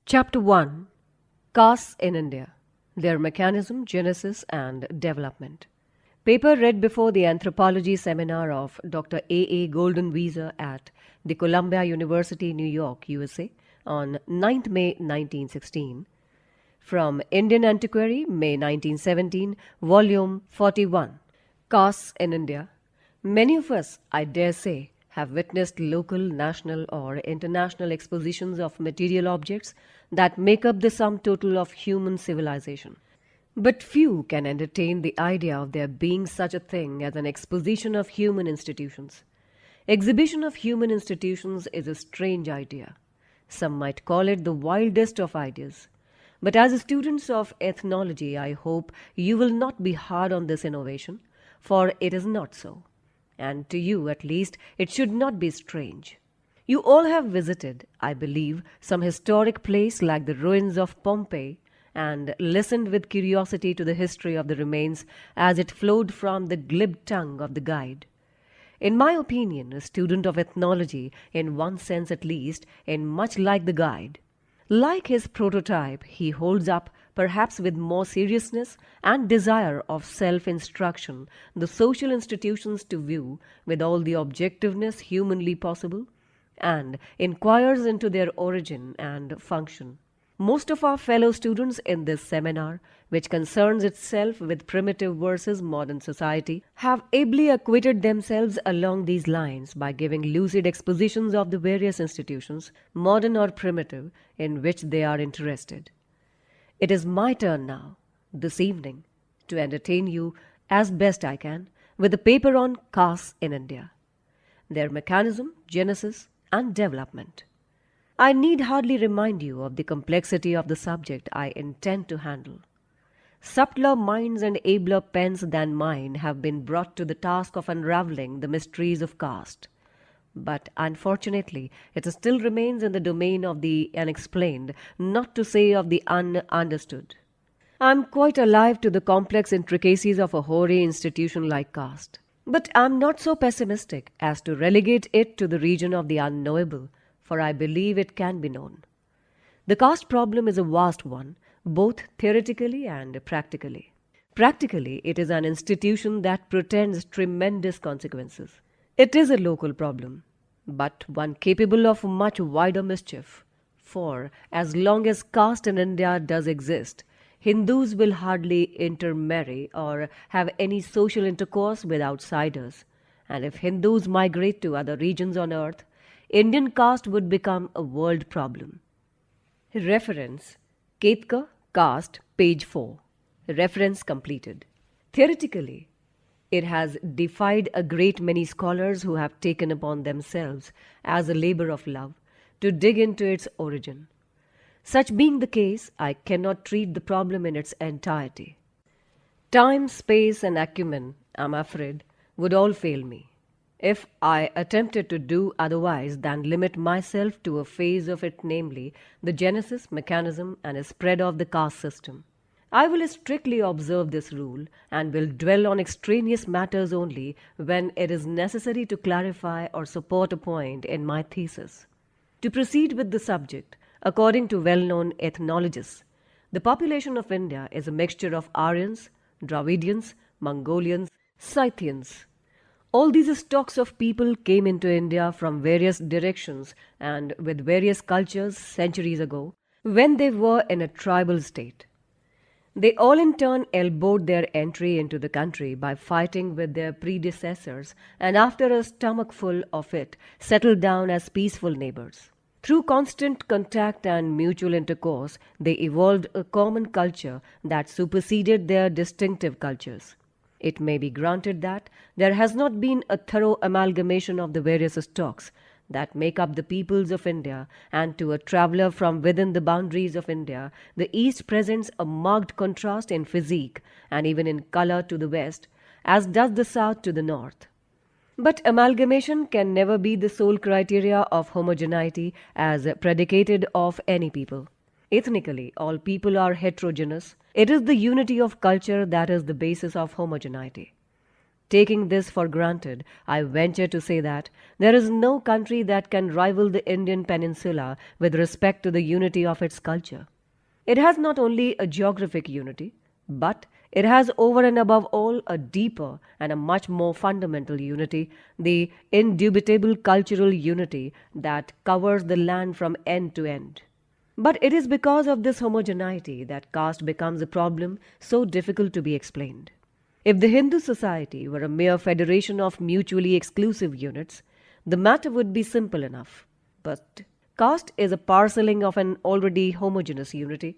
Chapter 1: Castes in India, Their Mechanism, Genesis and Development. Paper read before the Anthropology Seminar of Dr. A. Goldenweiser at the Columbia University, New York, USA on 9th May 1916. From Indian Antiquary, May 1917, Volume 41. Castes in India. Many of us, I dare say, have witnessed local, national or international expositions of material objects that make up the sum total of human civilization. But few can entertain the idea of there being such a thing as an exposition of human institutions. Exhibition of human institutions is a strange idea. Some might call it the wildest of ideas. But as students of ethnology, I hope you will not be hard on this innovation, for it is not so. And to you, at least, it should not be strange. You all have visited, I believe, some historic place like the ruins of Pompeii, and listened with curiosity to the history of the remains as it flowed from the glib tongue of the guide. In my opinion, a student of ethnology, in one sense at least, is much like the guide. Like his prototype, he holds up, perhaps with more seriousness and desire of self-instruction, the social institutions to view with all the objectiveness humanly possible, and inquires into their origin and function. Most of our fellow students in this seminar, which concerns itself with primitive versus modern society, have ably acquitted themselves along these lines by giving lucid expositions of the various institutions, modern or primitive, in which they are interested. It is my turn now, this evening, to entertain you as best I can with a paper on castes in India, their mechanism, genesis, and development. I need hardly remind you of the complexity of the subject I intend to handle. Subtler minds and abler pens than mine have been brought to the task of unraveling the mysteries of caste. But unfortunately, it still remains in the domain of the unexplained, not to say of the ununderstood. I am quite alive to the complex intricacies of a hoary institution like caste. But I am not so pessimistic as to relegate it to the region of the unknowable, for I believe it can be known. The caste problem is a vast one, both theoretically and practically. Practically, it is an institution that pretends tremendous consequences. It is a local problem, but one capable of much wider mischief, for as long as caste in India does exist, Hindus will hardly intermarry or have any social intercourse with outsiders, and if Hindus migrate to other regions on earth, Indian caste would become a world problem. Reference: Ketkar, Caste, page 4. Reference completed. Theoretically, it has defied a great many scholars who have taken upon themselves, as a labor of love, to dig into its origin. Such being the case, I cannot treat the problem in its entirety. Time, space, and acumen, I am afraid, would all fail me if I attempted to do otherwise than limit myself to a phase of it, namely, the genesis, mechanism, and spread of the caste system. I will strictly observe this rule and will dwell on extraneous matters only when it is necessary to clarify or support a point in my thesis. To proceed with the subject, according to well-known ethnologists, the population of India is a mixture of Aryans, Dravidians, Mongolians, Scythians. All these stocks of people came into India from various directions and with various cultures centuries ago, when they were in a tribal state. They all in turn elbowed their entry into the country by fighting with their predecessors, and after a stomachful of it, settled down as peaceful neighbors. Through constant contact and mutual intercourse, they evolved a common culture that superseded their distinctive cultures. It may be granted that there has not been a thorough amalgamation of the various stocks that make up the peoples of India, and to a traveller from within the boundaries of India, the East presents a marked contrast in physique and even in colour to the West, as does the South to the North. But amalgamation can never be the sole criteria of homogeneity as predicated of any people. Ethnically, all people are heterogeneous. It is the unity of culture that is the basis of homogeneity. Taking this for granted, I venture to say that there is no country that can rival the Indian peninsula with respect to the unity of its culture. It has not only a geographic unity, but it has over and above all a deeper and a much more fundamental unity, the indubitable cultural unity that covers the land from end to end. But it is because of this homogeneity that caste becomes a problem so difficult to be explained. If the Hindu society were a mere federation of mutually exclusive units, the matter would be simple enough. But caste is a parceling of an already homogeneous unity,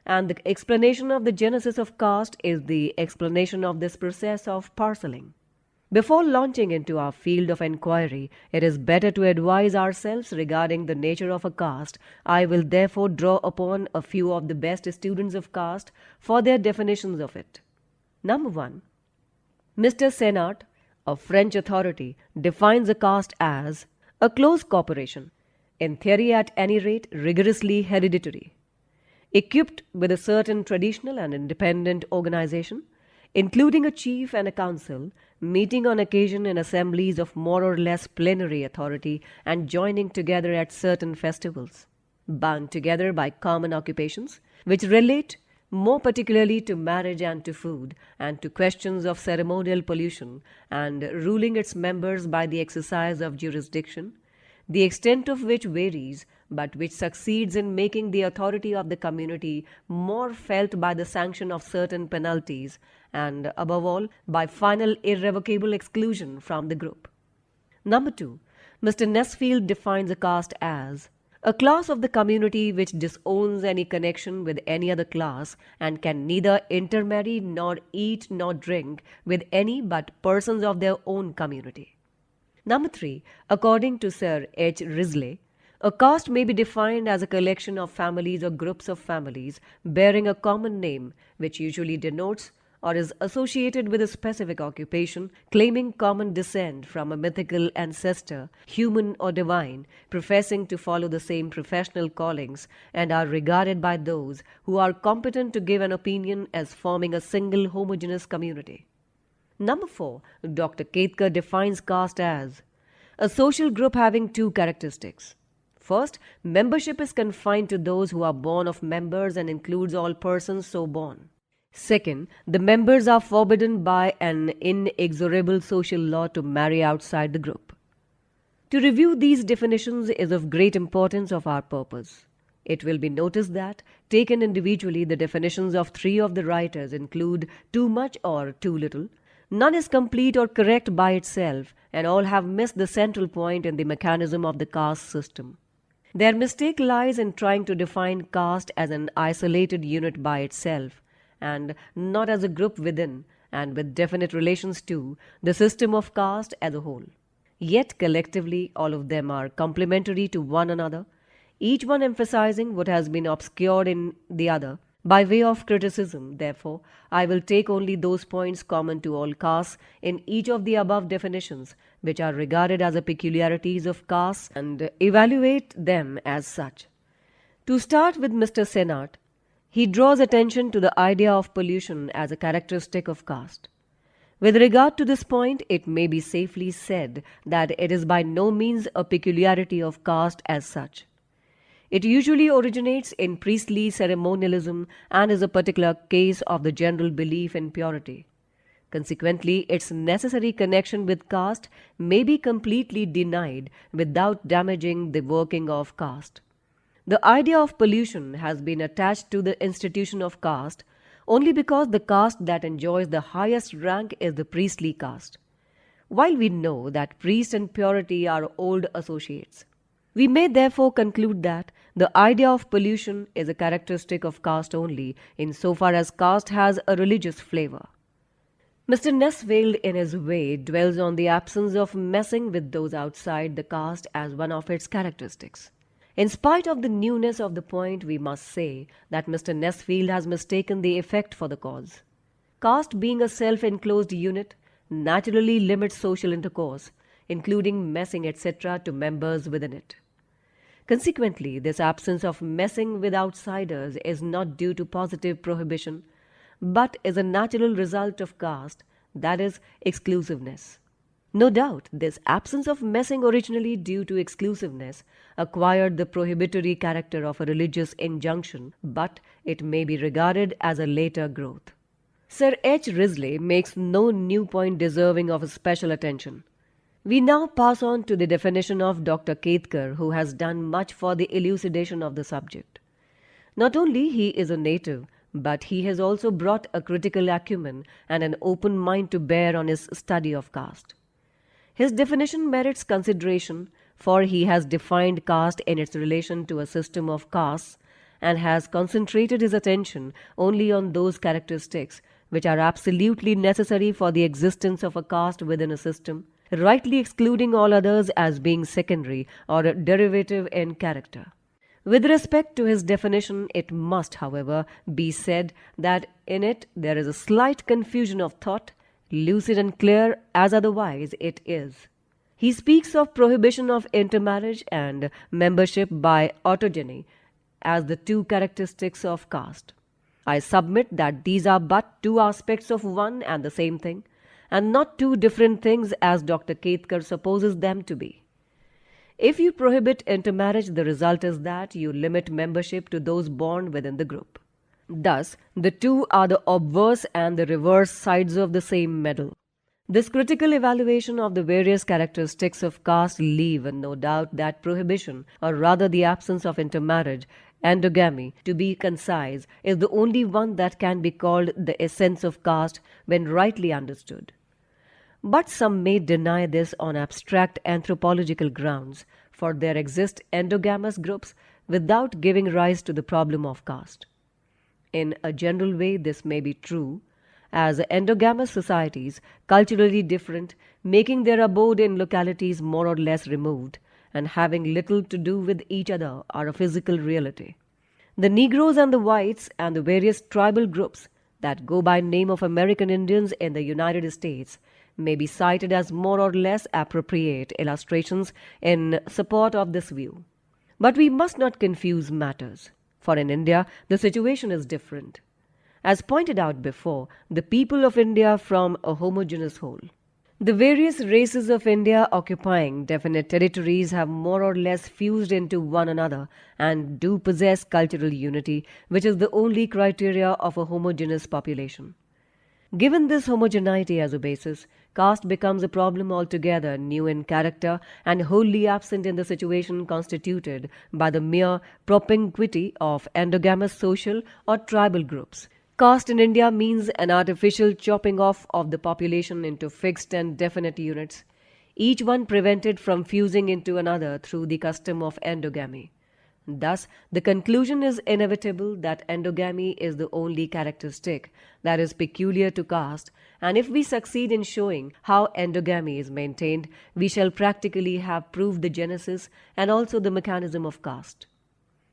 and the explanation of the genesis of caste is the explanation of this process of parceling. Before launching into our field of enquiry, it is better to advise ourselves regarding the nature of a caste. I will therefore draw upon a few of the best students of caste for their definitions of it. Number 1. Mr. Senart, a French authority, defines a caste as a close corporation, in theory at any rate rigorously hereditary, equipped with a certain traditional and independent organization, including a chief and a council, meeting on occasion in assemblies of more or less plenary authority and joining together at certain festivals, bound together by common occupations, which relate more particularly to marriage and to food, and to questions of ceremonial pollution, and ruling its members by the exercise of jurisdiction, the extent of which varies, but which succeeds in making the authority of the community more felt by the sanction of certain penalties, and above all, by final irrevocable exclusion from the group. Number 2. Mr. Nesfield defines a caste as a class of the community which disowns any connection with any other class and can neither intermarry nor eat nor drink with any but persons of their own community. Number 3. According to Sir H. Risley, a caste may be defined as a collection of families or groups of families bearing a common name, which usually denotes or is associated with a specific occupation, claiming common descent from a mythical ancestor, human or divine, professing to follow the same professional callings, and are regarded by those who are competent to give an opinion as forming a single homogeneous community. Number 4. Dr. Ketkar defines caste as a social group having two characteristics. First, membership is confined to those who are born of members and includes all persons so born. Second, the members are forbidden by an inexorable social law to marry outside the group. To review these definitions is of great importance of our purpose. It will be noticed that, taken individually, the definitions of three of the writers include too much or too little. None is complete or correct by itself, and all have missed the central point in the mechanism of the caste system. Their mistake lies in trying to define caste as an isolated unit by itself, and not as a group within, and with definite relations to, the system of caste as a whole. Yet collectively all of them are complementary to one another, each one emphasizing what has been obscured in the other. By way of criticism, therefore, I will take only those points common to all castes in each of the above definitions, which are regarded as the peculiarities of castes, and evaluate them as such. To start with Mr. Senart, he draws attention to the idea of pollution as a characteristic of caste. With regard to this point, it may be safely said that it is by no means a peculiarity of caste as such. It usually originates in priestly ceremonialism and is a particular case of the general belief in purity. Consequently, its necessary connection with caste may be completely denied without damaging the working of caste. The idea of pollution has been attached to the institution of caste only because the caste that enjoys the highest rank is the priestly caste. While we know that priest and purity are old associates, we may therefore conclude that the idea of pollution is a characteristic of caste only insofar as caste has a religious flavor. Mr. Nesfield, in his way, dwells on the absence of messing with those outside the caste as one of its characteristics. In spite of the newness of the point, we must say that Mr. Nesfield has mistaken the effect for the cause. Caste, being a self-enclosed unit, naturally limits social intercourse, including messing, etc., to members within it. Consequently, this absence of messing with outsiders is not due to positive prohibition, but is a natural result of caste, that is, exclusiveness. No doubt, this absence of messing, originally due to exclusiveness, acquired the prohibitory character of a religious injunction, but it may be regarded as a later growth. Sir H. Risley makes no new point deserving of special attention. We now pass on to the definition of Dr. Kedkar, who has done much for the elucidation of the subject. Not only he is a native, but he has also brought a critical acumen and an open mind to bear on his study of caste. His definition merits consideration, for he has defined caste in its relation to a system of castes and has concentrated his attention only on those characteristics which are absolutely necessary for the existence of a caste within a system, rightly excluding all others as being secondary or derivative in character. With respect to his definition, it must, however, be said that in it there is a slight confusion of thought, lucid and clear as otherwise it is. He speaks of prohibition of intermarriage and membership by autogeny as the two characteristics of caste. I submit that these are but two aspects of one and the same thing, and not two different things as Dr. Kedkar supposes them to be. If you prohibit intermarriage, the result is that you limit membership to those born within the group. Thus, the two are the obverse and the reverse sides of the same medal. This critical evaluation of the various characteristics of caste leave no doubt that prohibition, or rather the absence of intermarriage, endogamy, to be concise, is the only one that can be called the essence of caste when rightly understood. But some may deny this on abstract anthropological grounds, for there exist endogamous groups without giving rise to the problem of caste. In a general way, this may be true, as endogamous societies, culturally different, making their abode in localities more or less removed, and having little to do with each other, are a physical reality. The Negroes and the whites and the various tribal groups that go by name of American Indians in the United States may be cited as more or less appropriate illustrations in support of this view. But we must not confuse matters, for in India the situation is different. As pointed out before, the people of India form a homogeneous whole. The various races of India occupying definite territories have more or less fused into one another and do possess cultural unity, which is the only criteria of a homogeneous population. Given this homogeneity as a basis, caste becomes a problem altogether new in character and wholly absent in the situation constituted by the mere propinquity of endogamous social or tribal groups. Caste in India means an artificial chopping off of the population into fixed and definite units, each one prevented from fusing into another through the custom of endogamy. Thus, the conclusion is inevitable that endogamy is the only characteristic that is peculiar to caste, and if we succeed in showing how endogamy is maintained, we shall practically have proved the genesis and also the mechanism of caste.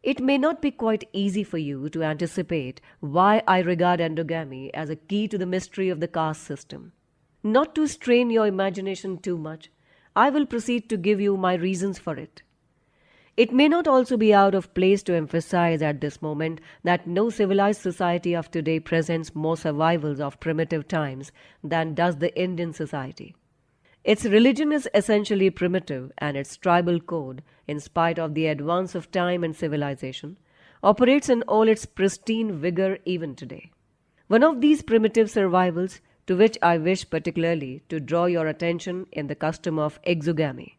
It may not be quite easy for you to anticipate why I regard endogamy as a key to the mystery of the caste system. Not to strain your imagination too much, I will proceed to give you my reasons for it. It may not also be out of place to emphasize at this moment that no civilized society of today presents more survivals of primitive times than does the Indian society. Its religion is essentially primitive, and its tribal code, in spite of the advance of time and civilization, operates in all its pristine vigor even today. One of these primitive survivals, to which I wish particularly to draw your attention, in the custom of exogamy.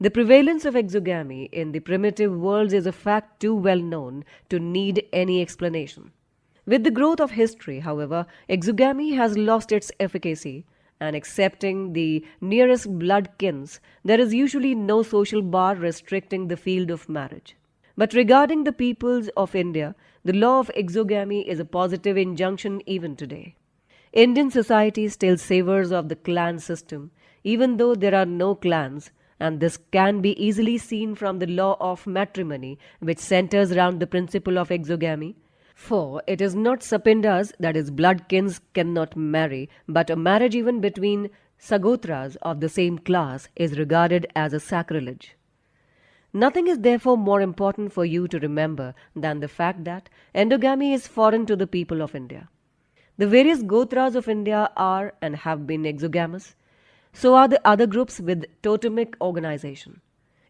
The prevalence of exogamy in the primitive worlds is a fact too well known to need any explanation. With the growth of history, however, exogamy has lost its efficacy, and excepting the nearest blood kins, there is usually no social bar restricting the field of marriage. But regarding the peoples of India, the law of exogamy is a positive injunction even today. Indian society still savors of the clan system, even though there are no clans, and this can be easily seen from the law of matrimony, which centers round the principle of exogamy. For it is not sapindas, that is, bloodkins, cannot marry, but a marriage even between sagotras of the same class is regarded as a sacrilege. Nothing is therefore more important for you to remember than the fact that endogamy is foreign to the people of India. The various Gotras of India are and have been exogamous. So are the other groups with totemic organization.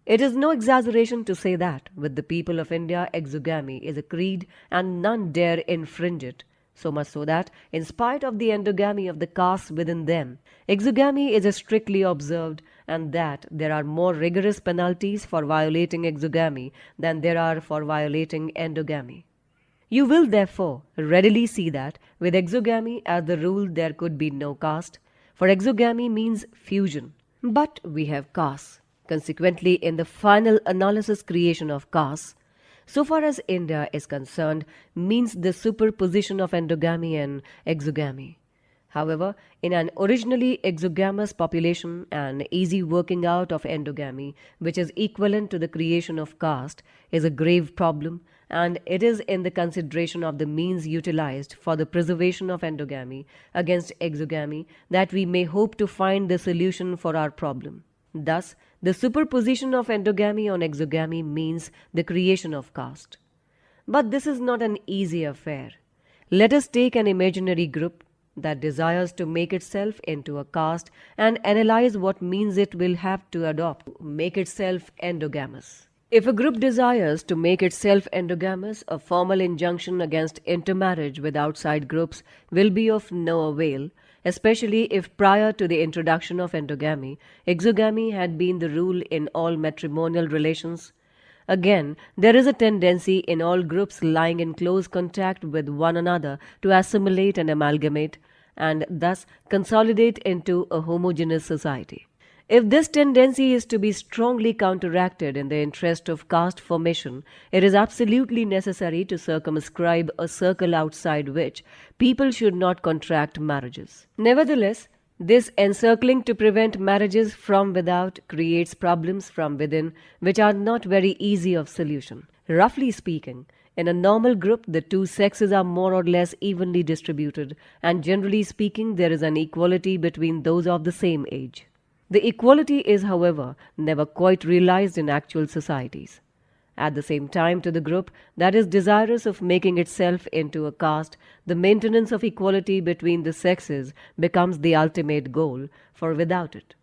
It is no exaggeration to say that with the people of India, exogamy is a creed and none dare infringe it, so much so that, in spite of the endogamy of the castes within them, exogamy is strictly observed, and that there are more rigorous penalties for violating exogamy than there are for violating endogamy. You will therefore readily see that with exogamy as the rule there could be no caste, for exogamy means fusion. But we have castes. Consequently, in the final analysis, creation of castes, so far as India is concerned, means the superposition of endogamy and exogamy. However, in an originally exogamous population, an easy working out of endogamy, which is equivalent to the creation of caste, is a grave problem, and it is in the consideration of the means utilized for the preservation of endogamy against exogamy that we may hope to find the solution for our problem. Thus, the superposition of endogamy on exogamy means the creation of caste. But this is not an easy affair. Let us take an imaginary group that desires to make itself into a caste and analyze what means it will have to adopt to make itself endogamous. If a group desires to make itself endogamous, a formal injunction against intermarriage with outside groups will be of no avail, especially if prior to the introduction of endogamy, exogamy had been the rule in all matrimonial relations. Again, there is a tendency in all groups lying in close contact with one another to assimilate and amalgamate, and thus consolidate into a homogeneous society. If this tendency is to be strongly counteracted in the interest of caste formation, it is absolutely necessary to circumscribe a circle outside which people should not contract marriages. Nevertheless, this encircling to prevent marriages from without creates problems from within which are not very easy of solution. Roughly speaking, in a normal group, the two sexes are more or less evenly distributed, and generally speaking, there is an equality between those of the same age. The equality is, however, never quite realized in actual societies. At the same time, to the group that is desirous of making itself into a caste, the maintenance of equality between the sexes becomes the ultimate goal, for without it,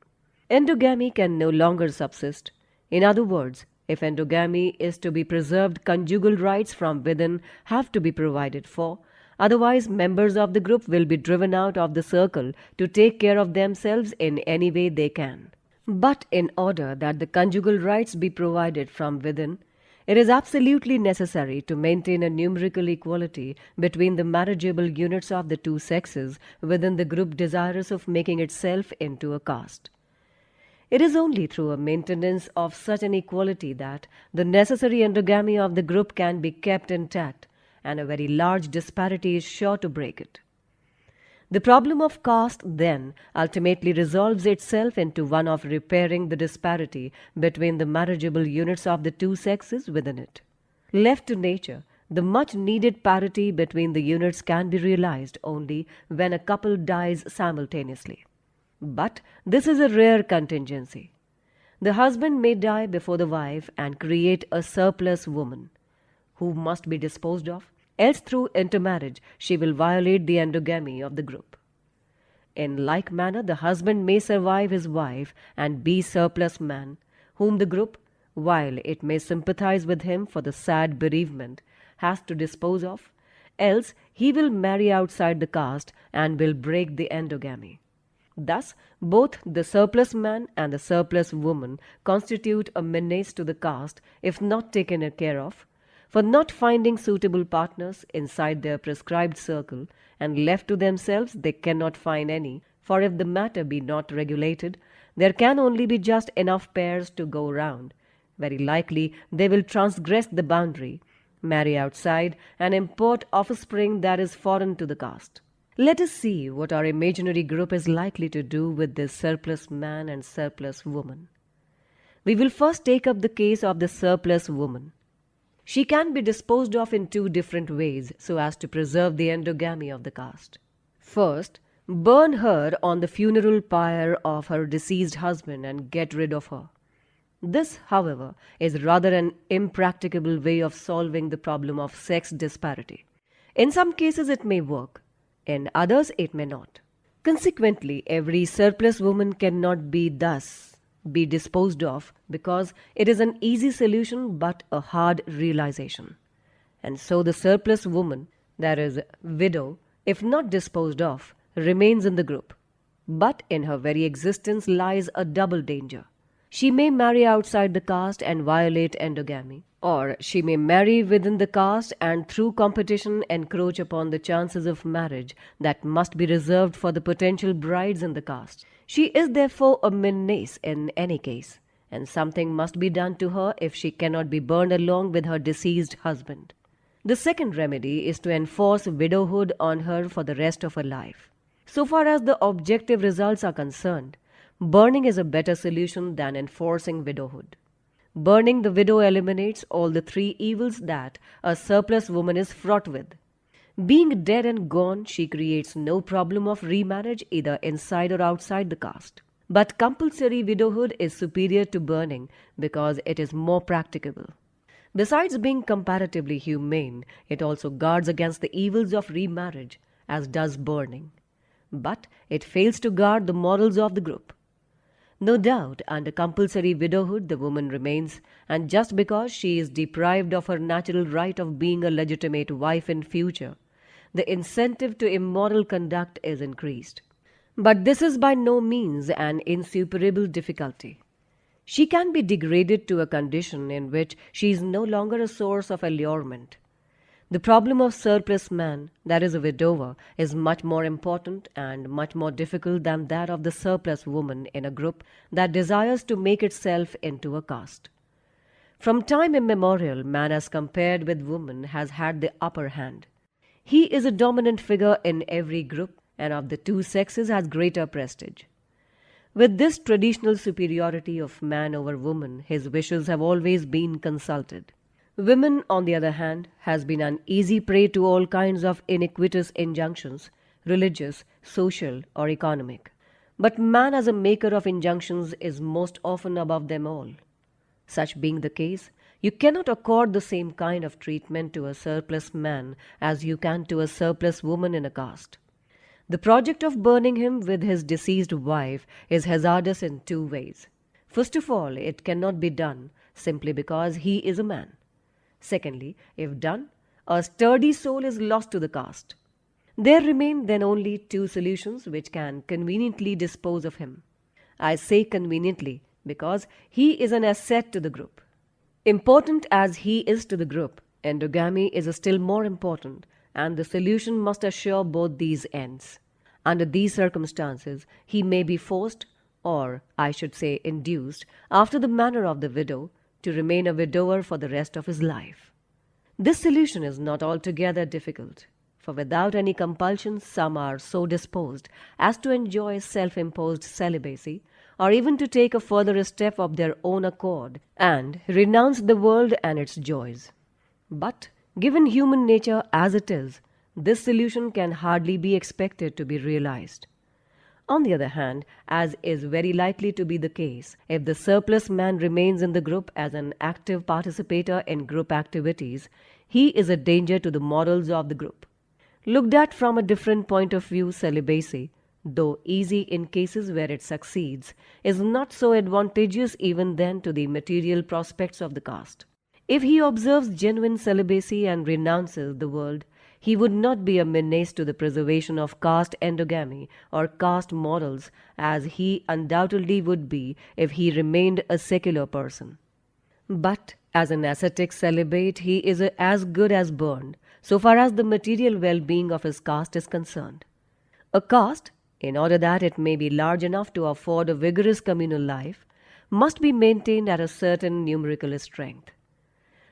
endogamy can no longer subsist. In other words, if endogamy is to be preserved, conjugal rights from within have to be provided for. Otherwise, members of the group will be driven out of the circle to take care of themselves in any way they can. But in order that the conjugal rights be provided from within, it is absolutely necessary to maintain a numerical equality between the marriageable units of the two sexes within the group desirous of making itself into a caste. It is only through a maintenance of such an equality that the necessary endogamy of the group can be kept intact, and a very large disparity is sure to break it. The problem of caste, then, ultimately resolves itself into one of repairing the disparity between the marriageable units of the two sexes within it. Left to nature, the much needed parity between the units can be realized only when a couple dies simultaneously. But this is a rare contingency. The husband may die before the wife and create a surplus woman, who must be disposed of, else through intermarriage she will violate the endogamy of the group. In like manner, the husband may survive his wife and be surplus man, whom the group, while it may sympathize with him for the sad bereavement, has to dispose of, else he will marry outside the caste and will break the endogamy. Thus, both the surplus man and the surplus woman constitute a menace to the caste if not taken care of, for not finding suitable partners inside their prescribed circle, and left to themselves they cannot find any, for if the matter be not regulated, there can only be just enough pairs to go round. Very likely they will transgress the boundary, marry outside, and import offspring that is foreign to the caste. Let us see what our imaginary group is likely to do with this surplus man and surplus woman. We will first take up the case of the surplus woman. She can be disposed of in two different ways so as to preserve the endogamy of the caste. First, burn her on the funeral pyre of her deceased husband and get rid of her. This, however, is rather an impracticable way of solving the problem of sex disparity. In some cases it may work. In others, it may not. Consequently, every surplus woman cannot be disposed of because it is an easy solution but a hard realization. And so the surplus woman, that is, widow, if not disposed of, remains in the group. But in her very existence lies a double danger. She may marry outside the caste and violate endogamy, or she may marry within the caste and through competition encroach upon the chances of marriage that must be reserved for the potential brides in the caste. She is therefore a menace in any case, and something must be done to her if she cannot be burned along with her deceased husband. The second remedy is to enforce widowhood on her for the rest of her life. So far as the objective results are concerned, burning is a better solution than enforcing widowhood. Burning the widow eliminates all the three evils that a surplus woman is fraught with. Being dead and gone, she creates no problem of remarriage either inside or outside the caste. But compulsory widowhood is superior to burning because it is more practicable. Besides being comparatively humane, it also guards against the evils of remarriage, as does burning. But it fails to guard the morals of the group. No doubt, under compulsory widowhood, the woman remains, and just because she is deprived of her natural right of being a legitimate wife in future, the incentive to immoral conduct is increased. But this is by no means an insuperable difficulty. She can be degraded to a condition in which she is no longer a source of allurement. The problem of surplus man, that is a widower, is much more important and much more difficult than that of the surplus woman in a group that desires to make itself into a caste. From time immemorial, man as compared with woman has had the upper hand. He is a dominant figure in every group and of the two sexes has greater prestige. With this traditional superiority of man over woman, his wishes have always been consulted. Women, on the other hand, has been an easy prey to all kinds of iniquitous injunctions, religious, social, or economic. But man as a maker of injunctions is most often above them all. Such being the case, you cannot accord the same kind of treatment to a surplus man as you can to a surplus woman in a caste. The project of burning him with his deceased wife is hazardous in two ways. First of all, it cannot be done simply because he is a man. Secondly, if done, a sturdy soul is lost to the caste. There remain then only two solutions which can conveniently dispose of him. I say conveniently because he is an asset to the group. Important as he is to the group, endogamy is still more important, and the solution must assure both these ends. Under these circumstances, he may be forced, or I should say induced, after the manner of the widow, to remain a widower for the rest of his life. This solution is not altogether difficult, for without any compulsion some are so disposed as to enjoy self-imposed celibacy, or even to take a further step of their own accord and renounce the world and its joys. But, given human nature as it is, this solution can hardly be expected to be realized. On the other hand, as is very likely to be the case, if the surplus man remains in the group as an active participator in group activities, he is a danger to the morals of the group. Looked at from a different point of view, celibacy, though easy in cases where it succeeds, is not so advantageous even then to the material prospects of the caste. If he observes genuine celibacy and renounces the world, he would not be a menace to the preservation of caste endogamy or caste morals, as he undoubtedly would be if he remained a secular person. But as an ascetic celibate, he is as good as burned, so far as the material well-being of his caste is concerned. A caste, in order that it may be large enough to afford a vigorous communal life, must be maintained at a certain numerical strength.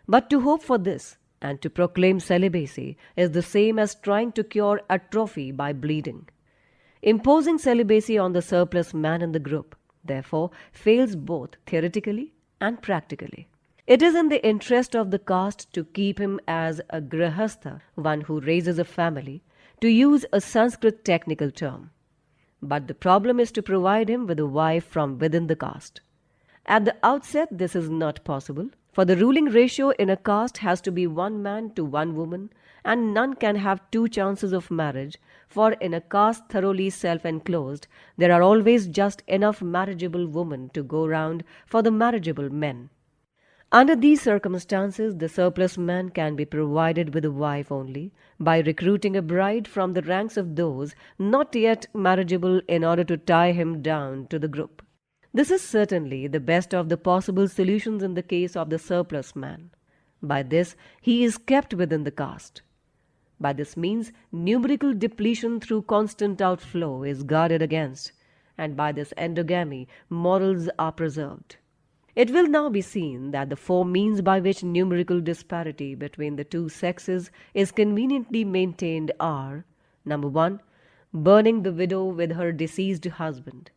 But to hope for this, and to proclaim celibacy is the same as trying to cure atrophy by bleeding. Imposing celibacy on the surplus man in the group, therefore, fails both theoretically and practically. It is in the interest of the caste to keep him as a grihastha, one who raises a family, to use a Sanskrit technical term. But the problem is to provide him with a wife from within the caste. At the outset, this is not possible, For the ruling ratio in a caste has to be one man to one woman, and none can have two chances of marriage, for in a caste thoroughly self-enclosed, there are always just enough marriageable women to go round for the marriageable men. Under these circumstances, the surplus man can be provided with a wife only by recruiting a bride from the ranks of those not yet marriageable in order to tie him down to the group. This is certainly the best of the possible solutions in the case of the surplus man. By this, he is kept within the caste. By this means, numerical depletion through constant outflow is guarded against, and by this endogamy, morals are preserved. It will now be seen that the four means by which numerical disparity between the two sexes is conveniently maintained are: number 1, burning the widow with her deceased husband;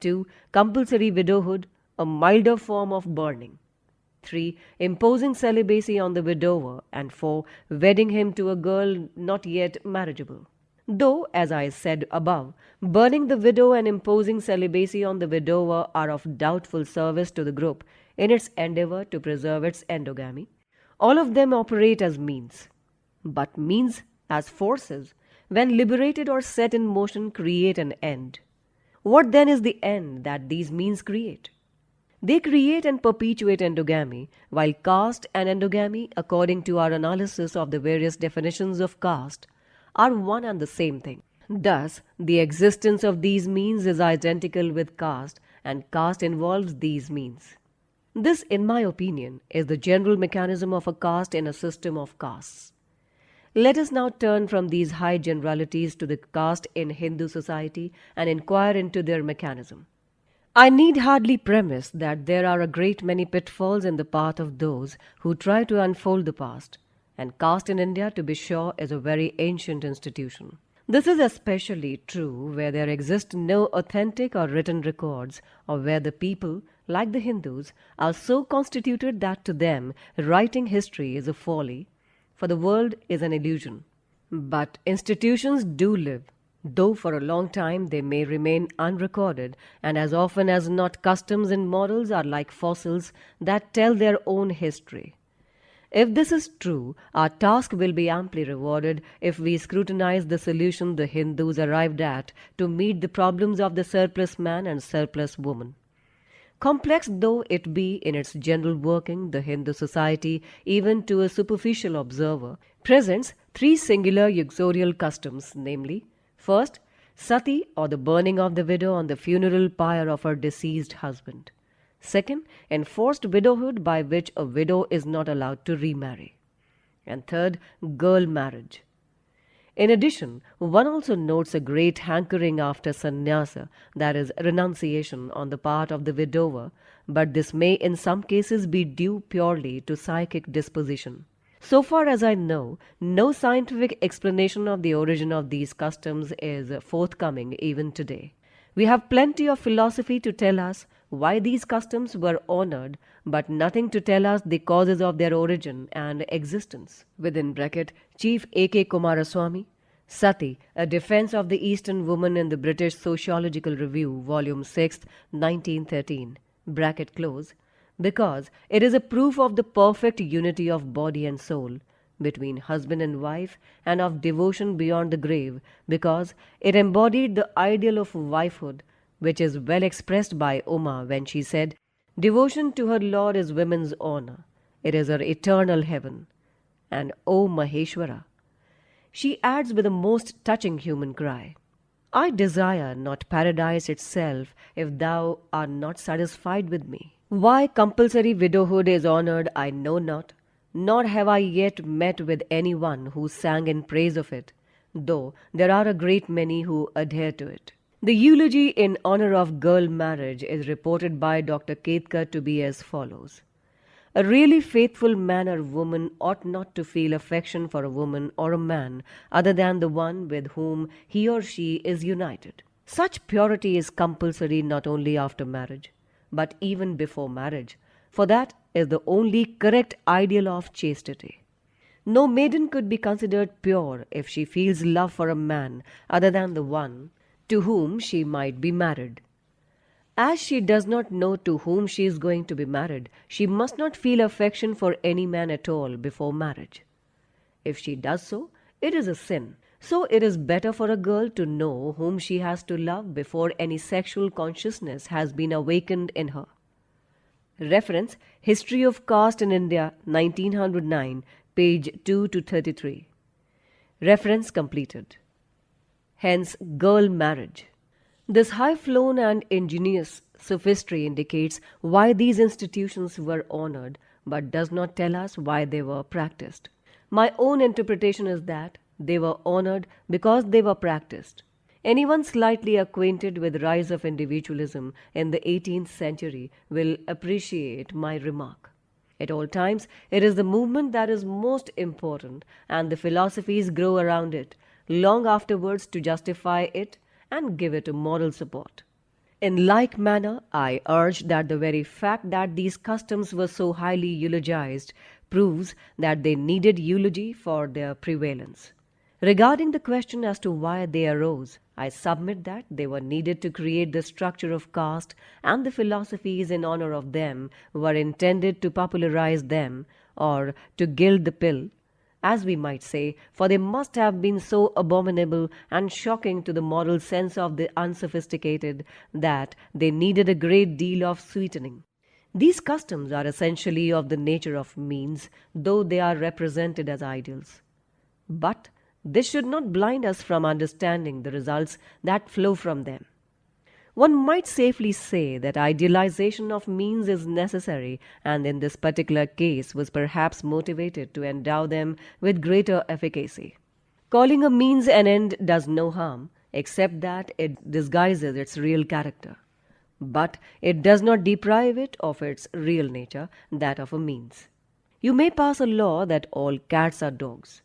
2, compulsory widowhood, a milder form of burning; 3, imposing celibacy on the widower; and 4, wedding him to a girl not yet marriageable. Though, as I said above, burning the widow and imposing celibacy on the widower are of doubtful service to the group in its endeavor to preserve its endogamy, all of them operate as means. But means, as forces, when liberated or set in motion, create an end. What then is the end that these means create? They create and perpetuate endogamy, while caste and endogamy, according to our analysis of the various definitions of caste, are one and the same thing. Thus, the existence of these means is identical with caste, and caste involves these means. This, in my opinion, is the general mechanism of a caste in a system of castes. Let us now turn from these high generalities to the caste in Hindu society and inquire into their mechanism. I need hardly premise that there are a great many pitfalls in the path of those who try to unfold the past, and caste in India, to be sure, is a very ancient institution. This is especially true where there exist no authentic or written records, or where the people, like the Hindus, are so constituted that to them writing history is a folly, for the world is an illusion. But institutions do live, though for a long time they may remain unrecorded, and as often as not customs and morals are like fossils that tell their own history. If this is true, our task will be amply rewarded if we scrutinize the solution the Hindus arrived at to meet the problems of the surplus man and surplus woman. Complex though it be in its general working, the Hindu society, even to a superficial observer, presents three singular uxorial customs, namely, first, sati, or the burning of the widow on the funeral pyre of her deceased husband; second, enforced widowhood, by which a widow is not allowed to remarry; and third, girl marriage. In addition, one also notes a great hankering after sannyasa, that is, renunciation on the part of the widower, but this may in some cases be due purely to psychic disposition. So far as I know, no scientific explanation of the origin of these customs is forthcoming even today. We have plenty of philosophy to tell us why these customs were honored, but nothing to tell us the causes of their origin and existence. Within bracket, Chief A.K. Kumaraswamy, Sati, A Defense of the Eastern Woman in the British Sociological Review, Volume 6, 1913, bracket close, because it is a proof of the perfect unity of body and soul between husband and wife, and of devotion beyond the grave, because it embodied the ideal of wifehood, which is well expressed by Uma when she said, "Devotion to her Lord is women's honor. It is her eternal heaven. And O Maheshwara," she adds with a most touching human cry, "I desire not paradise itself if thou art not satisfied with me." Why compulsory widowhood is honored I know not, nor have I yet met with any one who sang in praise of it, though there are a great many who adhere to it. The eulogy in honor of girl marriage is reported by Dr. Ketkar to be as follows: "A really faithful man or woman ought not to feel affection for a woman or a man other than the one with whom he or she is united. Such purity is compulsory not only after marriage, but even before marriage, for that is the only correct ideal of chastity. No maiden could be considered pure if she feels love for a man other than the one to whom she might be married. As she does not know to whom she is going to be married, she must not feel affection for any man at all before marriage. If she does so, it is a sin. So it is better for a girl to know whom she has to love before any sexual consciousness has been awakened in her. Reference History of Caste in India, 1909, page 2 to 33. Reference completed. Hence, girl marriage. This high-flown and ingenious sophistry indicates why these institutions were honored, but does not tell us why they were practiced. My own interpretation is that they were honored because they were practiced. Anyone slightly acquainted with the rise of individualism in the 18th century will appreciate my remark. At all times, it is the movement that is most important, and the philosophies grow around it, long afterwards to justify it and give it a moral support. In like manner, I urge that the very fact that these customs were so highly eulogized proves that they needed eulogy for their prevalence. Regarding the question as to why they arose, I submit that they were needed to create the structure of caste, and the philosophies in honor of them were intended to popularize them, or to gild the pill, as we might say, for they must have been so abominable and shocking to the moral sense of the unsophisticated that they needed a great deal of sweetening. These customs are essentially of the nature of means, though they are represented as ideals. But this should not blind us from understanding the results that flow from them. One might safely say that idealization of means is necessary, and in this particular case was perhaps motivated to endow them with greater efficacy. Calling a means an end does no harm, except that it disguises its real character. But it does not deprive it of its real nature, that of a means. You may pass a law that all cats are dogs,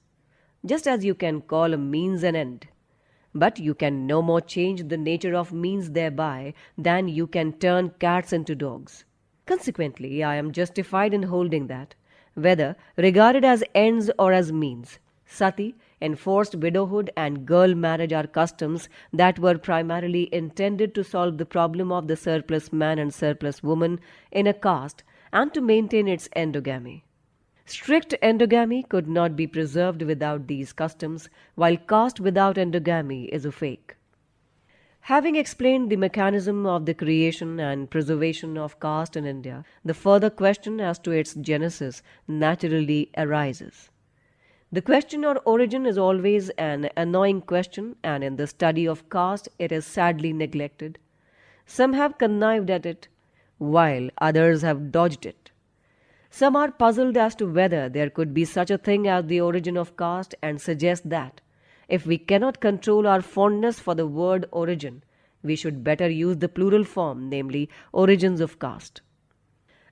just as you can call a means an end. But you can no more change the nature of means thereby than you can turn cats into dogs. Consequently, I am justified in holding that, whether regarded as ends or as means, sati, enforced widowhood, and girl marriage are customs that were primarily intended to solve the problem of the surplus man and surplus woman in a caste and to maintain its endogamy. Strict endogamy could not be preserved without these customs, while caste without endogamy is a fake. Having explained the mechanism of the creation and preservation of caste in India, the further question as to its genesis naturally arises. The question or origin is always an annoying question, and in the study of caste it is sadly neglected. Some have connived at it, while others have dodged it. Some are puzzled as to whether there could be such a thing as the origin of caste, and suggest that, if we cannot control our fondness for the word origin, we should better use the plural form, namely, origins of caste.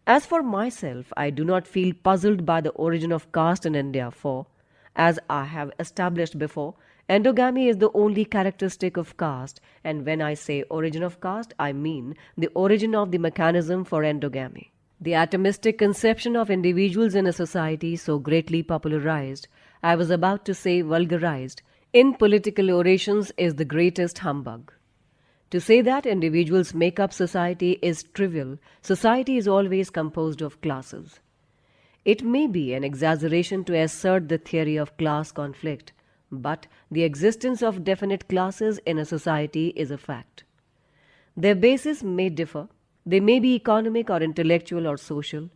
As for myself, I do not feel puzzled by the origin of caste in India, for, as I have established before, endogamy is the only characteristic of caste, and when I say origin of caste, I mean the origin of the mechanism for endogamy. The atomistic conception of individuals in a society so greatly popularized, I was about to say vulgarized, in political orations is the greatest humbug. To say that individuals make up society is trivial. Society is always composed of classes. It may be an exaggeration to assert the theory of class conflict, but the existence of definite classes in a society is a fact. Their basis may differ. They may be economic or intellectual or social,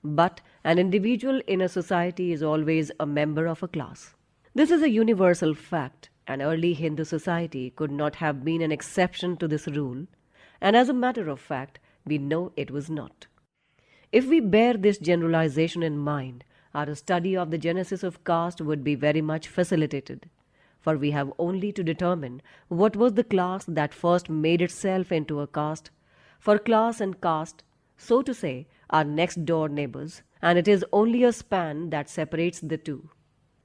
but an individual in a society is always a member of a class. This is a universal fact. An early Hindu society could not have been an exception to this rule, and as a matter of fact, we know it was not. If we bear this generalization in mind, our study of the genesis of caste would be very much facilitated, for we have only to determine what was the class that first made itself into a caste. For class and caste, so to say, are next-door neighbors, and it is only a span that separates the two.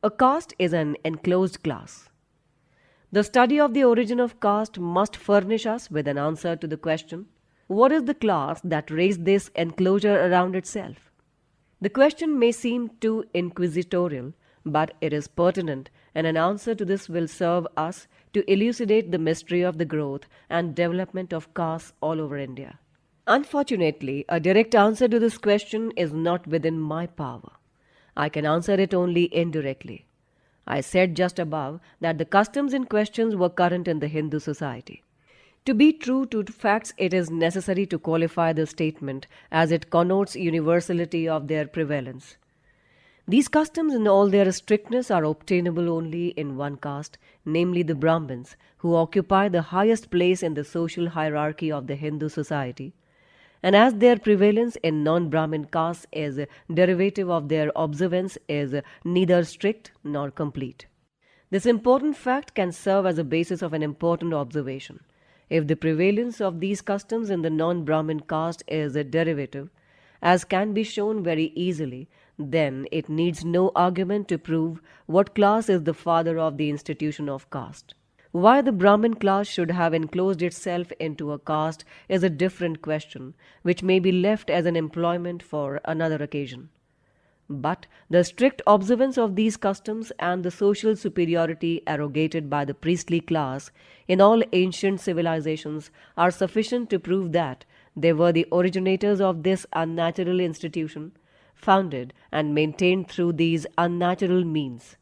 A caste is an enclosed class. The study of the origin of caste must furnish us with an answer to the question, what is the class that raised this enclosure around itself? The question may seem too inquisitorial, but it is pertinent, and an answer to this will serve us to elucidate the mystery of the growth and development of castes all over India. Unfortunately, a direct answer to this question is not within my power. I can answer it only indirectly. I said just above that the customs in question were current in the Hindu society. To be true to facts, it is necessary to qualify the statement as it connotes universality of their prevalence. These customs in all their strictness are obtainable only in one caste, namely the Brahmins, who occupy the highest place in the social hierarchy of the Hindu society. And as their prevalence in non-Brahmin castes is a derivative of their observance is neither strict nor complete. This important fact can serve as a basis of an important observation. If the prevalence of these customs in the non-Brahmin caste is a derivative, as can be shown very easily, then it needs no argument to prove what class is the father of the institution of caste. Why the Brahmin class should have enclosed itself into a caste is a different question, which may be left as an employment for another occasion. But the strict observance of these customs and the social superiority arrogated by the priestly class in all ancient civilizations are sufficient to prove that they were the originators of this unnatural institution, founded and maintained through these unnatural means.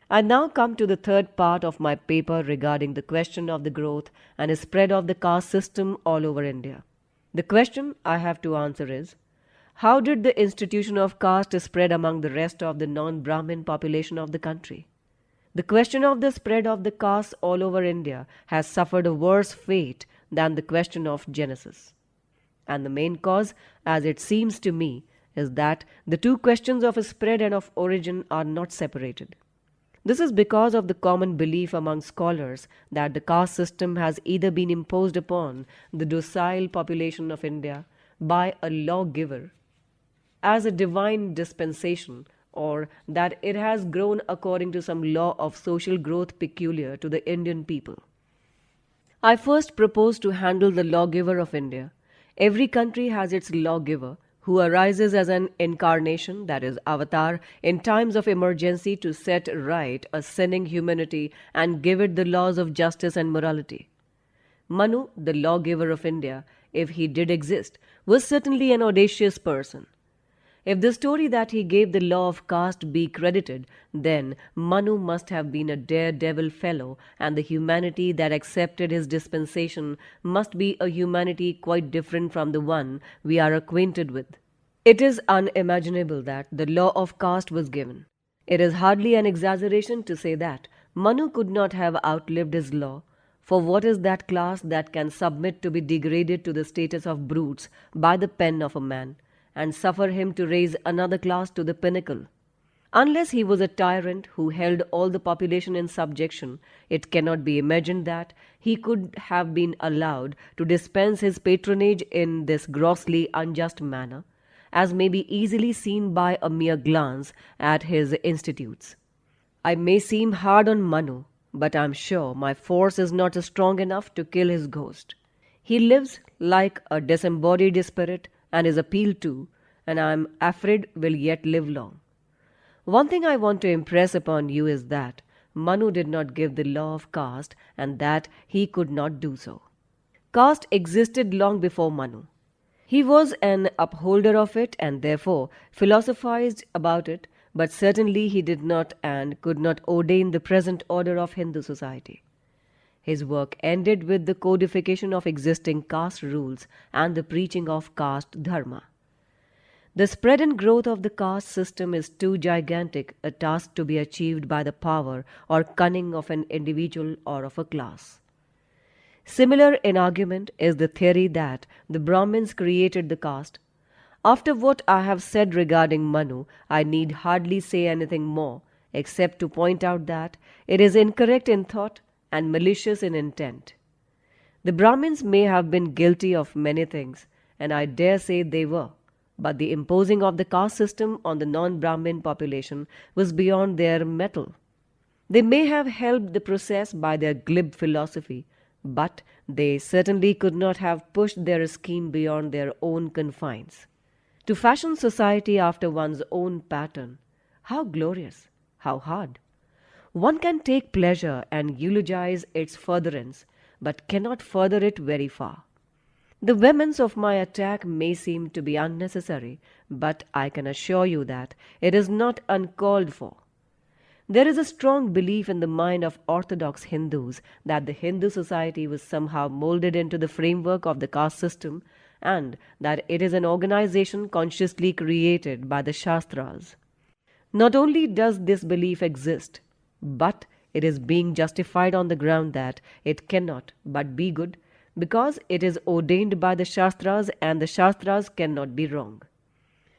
I now come to the third part of my paper regarding the question of the growth and spread of the caste system all over India. The question I have to answer is, how did the institution of caste spread among the rest of the non-Brahmin population of the country? The question of the spread of the caste all over India has suffered a worse fate than the question of Genesis. And the main cause, as it seems to me, is that the two questions of spread and of origin are not separated. This is because of the common belief among scholars that the caste system has either been imposed upon the docile population of India by a lawgiver as a divine dispensation, or that it has grown according to some law of social growth peculiar to the Indian people. I first propose to handle the lawgiver of India. Every country has its lawgiver, who arises as an incarnation, that is, avatar, in times of emergency to set right a sinning humanity and give it the laws of justice and morality. Manu, the lawgiver of India, if he did exist, was certainly an audacious person. If the story that he gave the law of caste be credited, then Manu must have been a daredevil fellow, and the humanity that accepted his dispensation must be a humanity quite different from the one we are acquainted with. It is unimaginable that the law of caste was given. It is hardly an exaggeration to say that Manu could not have outlived his law, for what is that class that can submit to be degraded to the status of brutes by the pen of a man, and suffer him to raise another class to the pinnacle? Unless he was a tyrant who held all the population in subjection, it cannot be imagined that he could have been allowed to dispense his patronage in this grossly unjust manner, as may be easily seen by a mere glance at his institutes. I may seem hard on Manu, but I am sure my force is not strong enough to kill his ghost. He lives like a disembodied spirit and is appealed to, and I am afraid will yet live long. One thing I want to impress upon you is that Manu did not give the law of caste, and that he could not do so. Caste existed long before Manu. He was an upholder of it and therefore philosophized about it, but certainly he did not and could not ordain the present order of Hindu society. His work ended with the codification of existing caste rules and the preaching of caste dharma. The spread and growth of the caste system is too gigantic a task to be achieved by the power or cunning of an individual or of a class. Similar in argument is the theory that the Brahmins created the caste. After what I have said regarding Manu, I need hardly say anything more, except to point out that it is incorrect in thought and malicious in intent. The Brahmins may have been guilty of many things, and I dare say they were, but the imposing of the caste system on the non-Brahmin population was beyond their mettle. They may have helped the process by their glib philosophy, but they certainly could not have pushed their scheme beyond their own confines. To fashion society after one's own pattern, how glorious, how hard! One can take pleasure and eulogize its furtherance, but cannot further it very far. The vehemence of my attack may seem to be unnecessary, but I can assure you that it is not uncalled for. There is a strong belief in the mind of Orthodox Hindus that the Hindu society was somehow molded into the framework of the caste system and that it is an organization consciously created by the Shastras. Not only does this belief exist, but it is being justified on the ground that it cannot but be good because it is ordained by the Shastras and the Shastras cannot be wrong.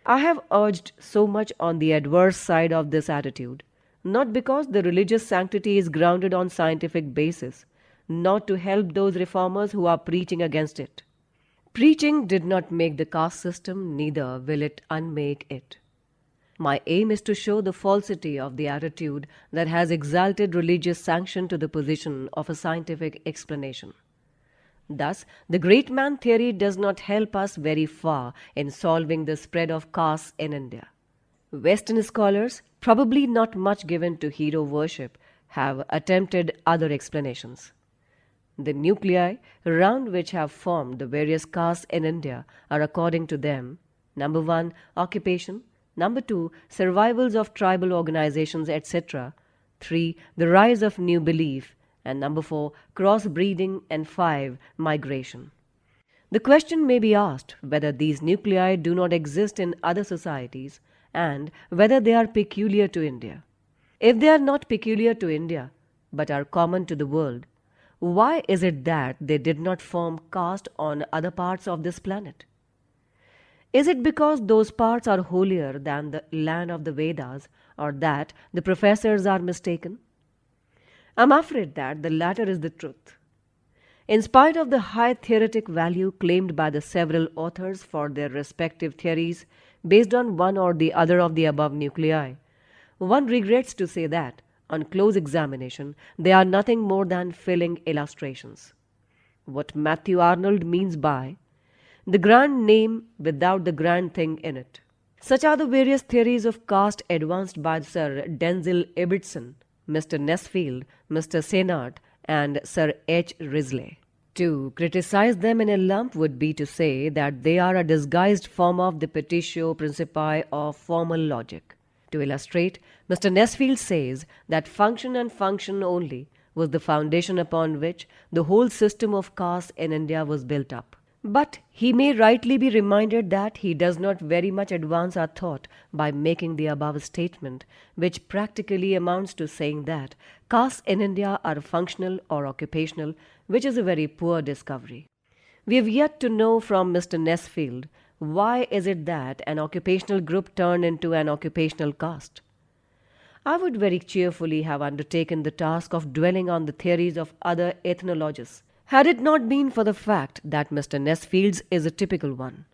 I have urged so much on the adverse side of this attitude, not because the religious sanctity is grounded on scientific basis, not to help those reformers who are preaching against it. Preaching did not make the caste system, neither will it unmake it. My aim is to show the falsity of the attitude that has exalted religious sanction to the position of a scientific explanation. Thus, the great man theory does not help us very far in solving the spread of castes in India. Western scholars, probably not much given to hero worship, have attempted other explanations. The nuclei around which have formed the various castes in India are, according to them, number 1, occupation, number 2, survivals of tribal organizations, etc., 3, the rise of new belief, and number 4, crossbreeding, and 5, migration. The question may be asked whether these nuclei do not exist in other societies and whether they are peculiar to India. If they are not peculiar to India but are common to the world, why is it that they did not form caste on other parts of this planet? Is it because those parts are holier than the land of the Vedas, or that the professors are mistaken? I am afraid that the latter is the truth. In spite of the high theoretic value claimed by the several authors for their respective theories based on one or the other of the above nuclei, one regrets to say that, on close examination, they are nothing more than filling illustrations. What Matthew Arnold means by the grand name without the grand thing in it. Such are the various theories of caste advanced by Sir Denzil Ibbotson, Mr. Nesfield, Mr. Senart, and Sir H. Risley. To criticize them in a lump would be to say that they are a disguised form of the petitio principii of formal logic. To illustrate, Mr. Nesfield says that function and function only was the foundation upon which the whole system of caste in India was built up. But he may rightly be reminded that he does not very much advance our thought by making the above statement, which practically amounts to saying that castes in India are functional or occupational, which is a very poor discovery. We have yet to know from Mr. Nesfield why is it that an occupational group turned into an occupational caste. I would very cheerfully have undertaken the task of dwelling on the theories of other ethnologists, had it not been for the fact that Mr. Nesfield's is a typical one.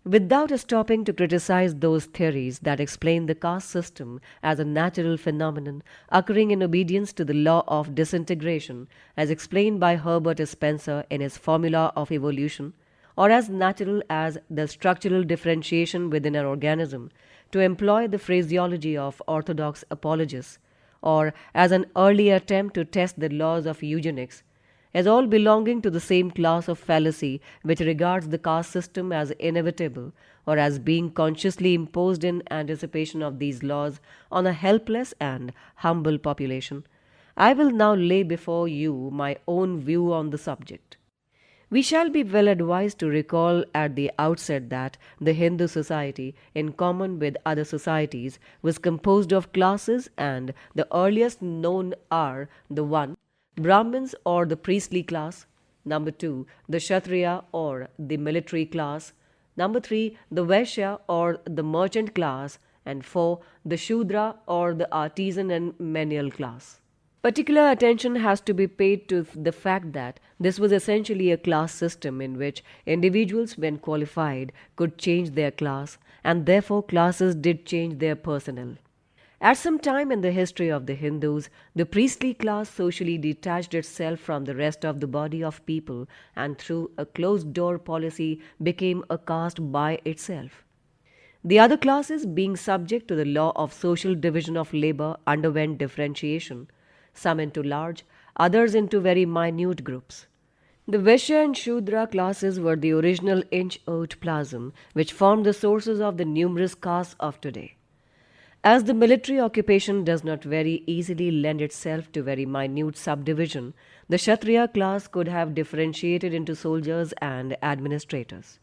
Without stopping to criticize those theories that explain the caste system as a natural phenomenon occurring in obedience to the law of disintegration as explained by Herbert Spencer in his Formula of Evolution, or as natural as the structural differentiation within an organism, to employ the phraseology of orthodox apologists, or as an early attempt to test the laws of eugenics, as all belonging to the same class of fallacy which regards the caste system as inevitable or as being consciously imposed in anticipation of these laws on a helpless and humble population, I will now lay before you my own view on the subject. We shall be well advised to recall at the outset that the Hindu society, in common with other societies, was composed of classes, and the earliest known are the 1. Brahmins or the priestly class, number 2, the Kshatriya or the military class, number 3, the Vaishya or the merchant class, and 4, the Shudra or the artisan and menial class. Particular attention has to be paid to the fact that this was essentially a class system in which individuals, when qualified, could change their class, and therefore classes did change their personnel. At some time in the history of the Hindus, the priestly class socially detached itself from the rest of the body of people and through a closed-door policy became a caste by itself. The other classes, being subject to the law of social division of labor, underwent differentiation, some into large, others into very minute groups. The Vaishya and Shudra classes were the original inch-earth plasm which formed the sources of the numerous castes of today. As the military occupation does not very easily lend itself to very minute subdivision, the Kshatriya class could have differentiated into soldiers and administrators.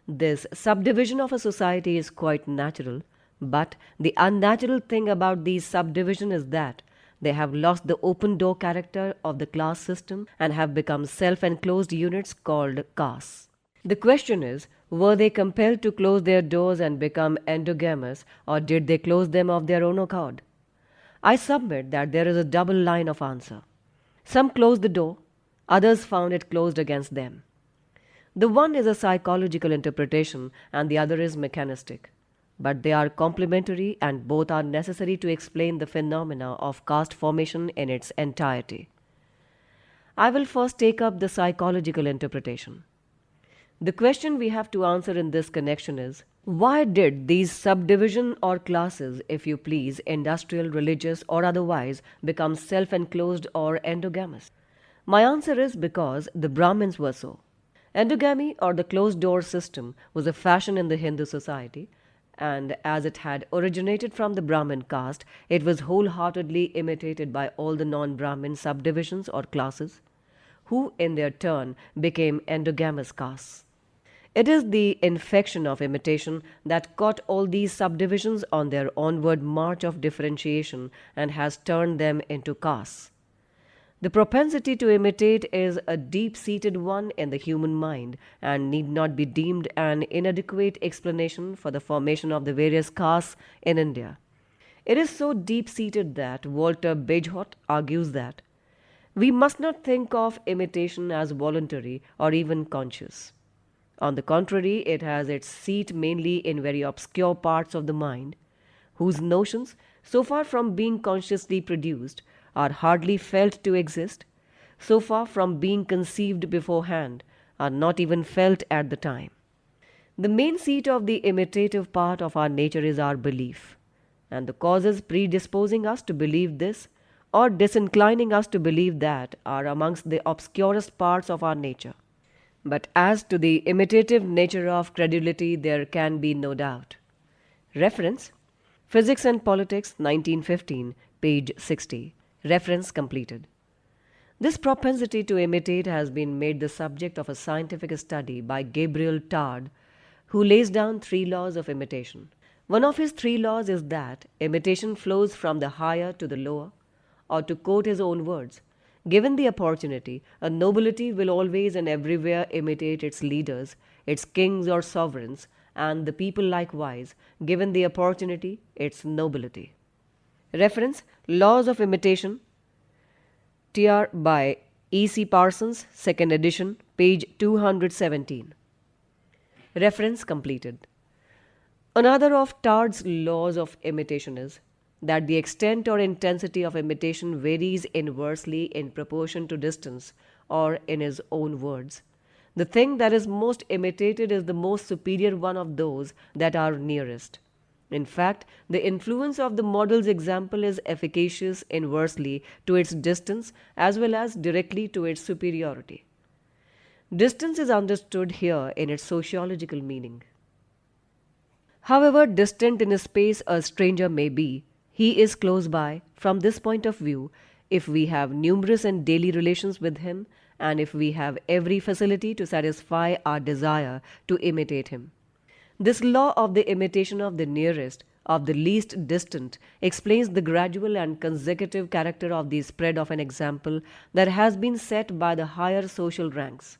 This subdivision of a society is quite natural, but the unnatural thing about these subdivision is that they have lost the open door character of the class system and have become self-enclosed units called castes. The question is, were they compelled to close their doors and become endogamous, or did they close them of their own accord? I submit that there is a double line of answer. Some closed the door, others found it closed against them. The one is a psychological interpretation and the other is mechanistic. But they are complementary and both are necessary to explain the phenomena of caste formation in its entirety. I will first take up the psychological interpretation. The question we have to answer in this connection is, why did these subdivision or classes, if you please, industrial, religious or otherwise, become self-enclosed or endogamous? My answer is because the Brahmins were so. Endogamy or the closed-door system was a fashion in the Hindu society, and as it had originated from the Brahmin caste, it was wholeheartedly imitated by all the non-Brahmin subdivisions or classes, who in their turn became endogamous castes. It is the infection of imitation that caught all these subdivisions on their onward march of differentiation and has turned them into castes. The propensity to imitate is a deep-seated one in the human mind and need not be deemed an inadequate explanation for the formation of the various castes in India. It is so deep-seated that Walter Bagehot argues that we must not think of imitation as voluntary or even conscious. On the contrary, it has its seat mainly in very obscure parts of the mind, whose notions, so far from being consciously produced, are hardly felt to exist, so far from being conceived beforehand, are not even felt at the time. The main seat of the imitative part of our nature is our belief, and the causes predisposing us to believe this or disinclining us to believe that are amongst the obscurest parts of our nature. But as to the imitative nature of credulity, there can be no doubt. Reference: Physics and Politics, 1915, page 60. Reference completed. This propensity to imitate has been made the subject of a scientific study by Gabriel Tard, who lays down 3 laws of imitation. One of his 3 laws is that imitation flows from the higher to the lower, or to quote his own words, given the opportunity, a nobility will always and everywhere imitate its leaders, its kings or sovereigns, and the people likewise, given the opportunity, its nobility. Reference: Laws of Imitation, Tr. by E.C. Parsons, 2nd edition, page 217. Reference completed. Another of Tard's laws of imitation is that the extent or intensity of imitation varies inversely in proportion to distance, or in his own words, the thing that is most imitated is the most superior one of those that are nearest. In fact, the influence of the model's example is efficacious inversely to its distance as well as directly to its superiority. Distance is understood here in its sociological meaning. However distant in space a stranger may be, he is close by, from this point of view, if we have numerous and daily relations with him, and if we have every facility to satisfy our desire to imitate him. This law of the imitation of the nearest, of the least distant, explains the gradual and consecutive character of the spread of an example that has been set by the higher social ranks.